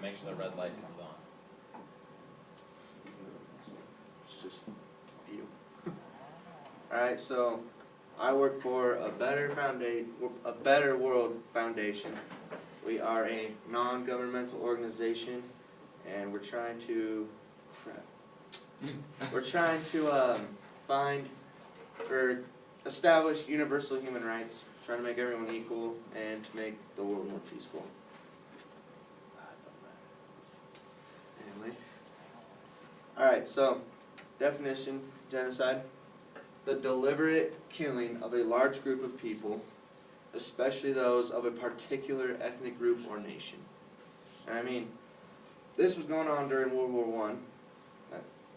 make sure the red light comes on. It's just view. Alright, so I work for a Better World Foundation. We are a non-governmental organization, and we're trying to find or establish universal human rights, trying to make everyone equal, and to make the world more peaceful. Anyway. Alright, so definition: genocide. The deliberate killing of a large group of people, especially those of a particular ethnic group or nation. And I mean, this was going on during World War I.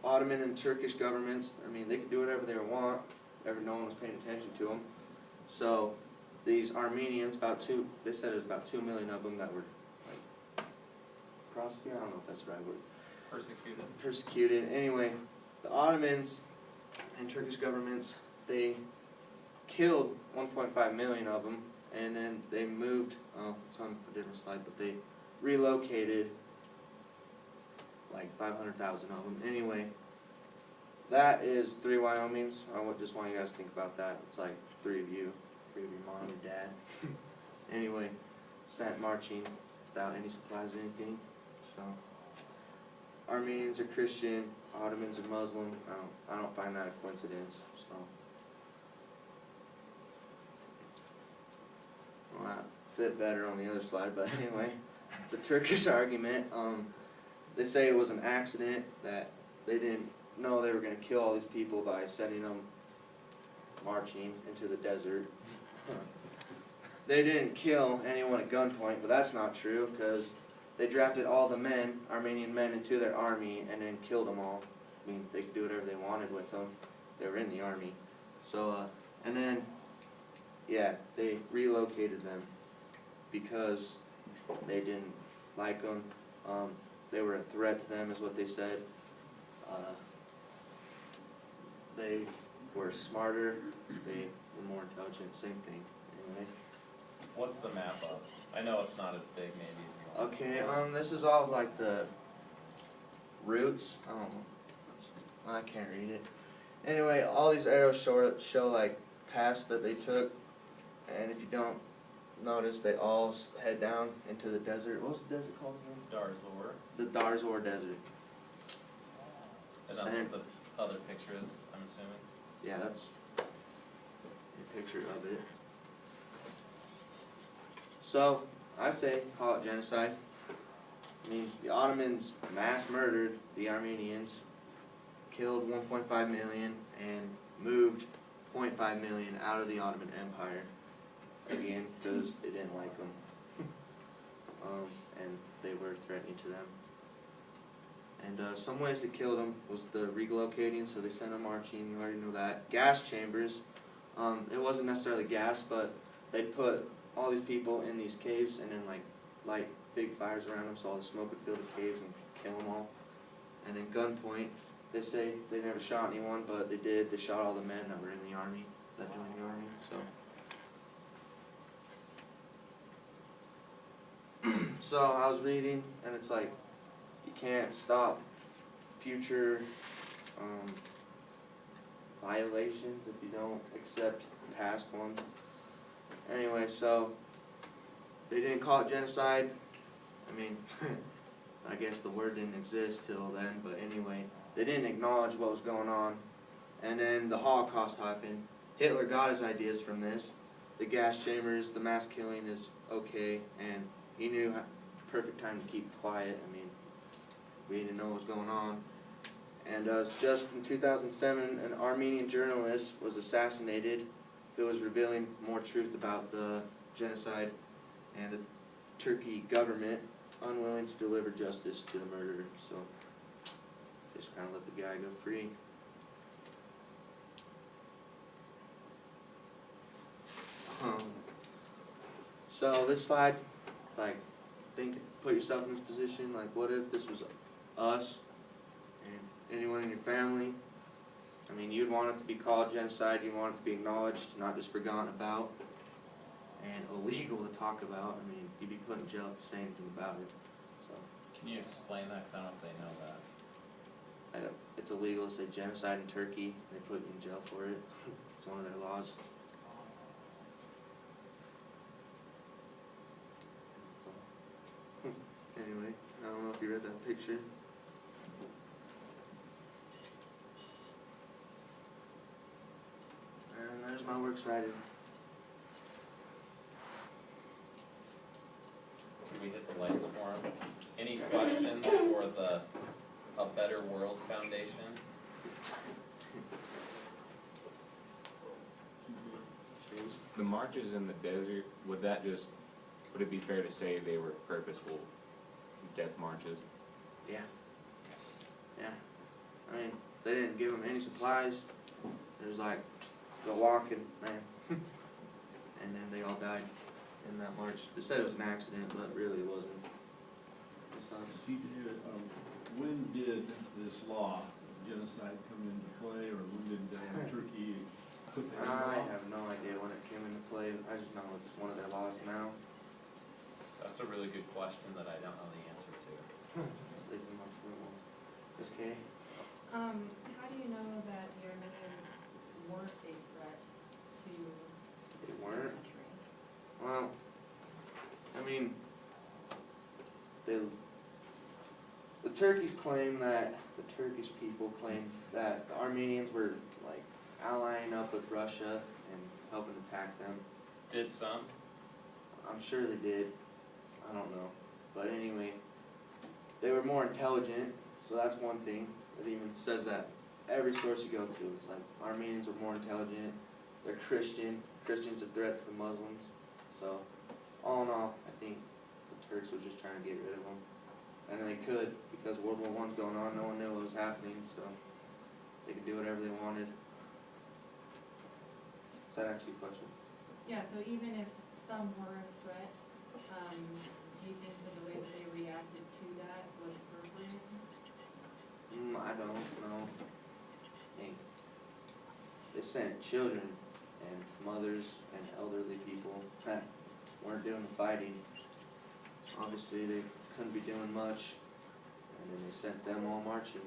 Ottoman and Turkish governments, I mean, they could do whatever they want, no one was paying attention to them. So these Armenians, they said it was about 2 million of them that were like prosecuted. I don't know if that's the right word. Persecuted. Anyway, the Ottomans and Turkish governments, they killed 1.5 million of them, and then they moved, it's on a different slide, but they relocated like 500,000 of them. Anyway, that is 3 Wyomings. I just want you guys to think about that. It's like 3 of your mom and dad. Anyway, sent marching without any supplies or anything. So Armenians are Christian, Ottomans are Muslim. I don't find that a coincidence. So well, that fit better on the other slide, but anyway, the Turkish argument. They say it was an accident, that they didn't know they were going to kill all these people by sending them marching into the desert. They didn't kill anyone at gunpoint, but that's not true, because they drafted all the men, Armenian men, into their army and then killed them all. I mean, they could do whatever they wanted with them. They were in the army. So, and then, yeah, they relocated them because they didn't like them. They were a threat to them, is what they said. They were smarter, they were more intelligent, same thing. Anyway. What's the map of? I know it's not as big maybe as you want. Okay, this is all of like the routes. I can't read it. Anyway, all these arrows show like paths that they took, and if you don't notice, they all head down into the desert. What was the desert called again? Darzor. The Darzor Desert. And that's what the other picture is, I'm assuming? Yeah, that's a picture of it. So, I say call it genocide. I mean, the Ottomans mass murdered the Armenians, killed 1.5 million, and moved 0.5 million out of the Ottoman Empire. Again, because they didn't like them. And they were threatening to them. And some ways they killed them was the relocating, so they sent them marching, you already know that. Gas chambers. It wasn't necessarily gas, but they'd put all these people in these caves and then like light big fires around them so all the smoke would fill the caves and kill them all. And then gunpoint, they say they never shot anyone, but they did. They shot all the men that were in the army, that joined the army. So I was reading, and it's like, you can't stop future violations if you don't accept past ones. Anyway, so they didn't call it genocide. I mean, I guess the word didn't exist till then, but anyway, they didn't acknowledge what was going on. And then the Holocaust happened. Hitler got his ideas from this. The gas chambers, the mass killing is okay, and he knew the perfect time to keep quiet. I mean, we didn't know what was going on. And just in 2007, an Armenian journalist was assassinated who was revealing more truth about the genocide, and the Turkey government unwilling to deliver justice to the murderer. So they just kind of let the guy go free. So this slide, it's like, put yourself in this position, like what if this was us and anyone in your family? I mean, you'd want it to be called genocide, you'd want it to be acknowledged, not just forgotten about, and illegal to talk about. I mean, you'd be put in jail if you say anything about it. So. Can you explain that, 'cause I don't know if they know that. It's illegal to say genocide in Turkey. They put you in jail for it. It's one of their laws. So, anyway, I don't know if you read that picture. And there's my works cited. Can we hit the lights for them? Any questions for the A Better World Foundation? The marches in the desert, would it be fair to say they were purposeful death marches? Yeah. Yeah. I mean, they didn't give them any supplies. It was like, go walking, man. And then they all died in that march. They said it was an accident, but really it wasn't. When did this law, genocide, come into play, or when did Turkey put that in law? I have no idea when it came into play. I just know it's one of their laws now. That's a really good question that I don't know the answer to. Listen, Ms. Kay? How do you know that the Armenians weren't a threat to They the weren't? country? Well, I mean, the Turkish claim that, the Turkish people claim that the Armenians were like allying up with Russia and helping attack them. Did some? I'm sure they did. I don't know. But anyway, they were more intelligent, so that's one thing. It even says that every source you go to, it's like Armenians were more intelligent, they're Christian, Christians are threats to Muslims. So, all in all, I think the Turks were just trying to get rid of them. And they could, because World War I's going on, no one knew what was happening, so they could do whatever they wanted. Does that answer your question? Yeah, so even if some were a threat, do you think that the way that they reacted to that was appropriate? I don't know. They sent children and mothers and elderly people that weren't doing the fighting. Obviously, they couldn't be doing much, and then they sent them all marching.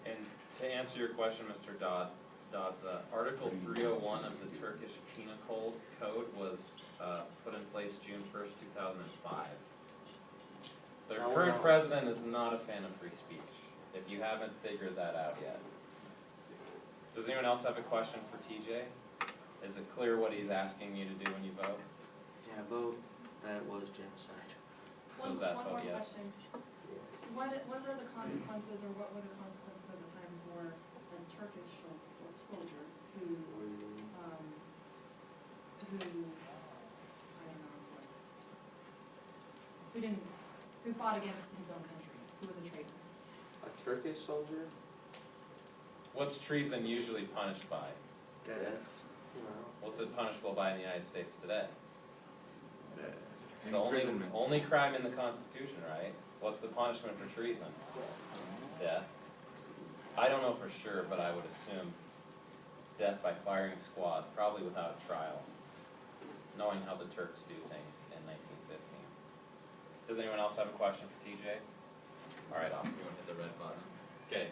And to answer your question, Mr. Dodds, Article 301 of the Turkish Penal Code was put in place June 1st, 2005. Their Oh, current wow. president is not a fan of free speech, if you haven't figured that out yet. Does anyone else have a question for TJ? Is it clear what he's asking you to do when you vote? Yeah, vote that it was genocide. So is that One vote more yes? question. What are the consequences, or what were the consequences at the time for a Turkish soldier who, I don't know, who fought against his own country, who was a traitor? A Turkish soldier? What's treason usually punished by? Death. What's it punishable by in the United States today? It's the Imprisonment. only crime in the Constitution, right? What's the punishment for treason? Death. I don't know for sure, but I would assume death by firing squad, probably without a trial, knowing how the Turks do things in 1915. Does anyone else have a question for TJ? All right, awesome. You want to hit the red button? Okay.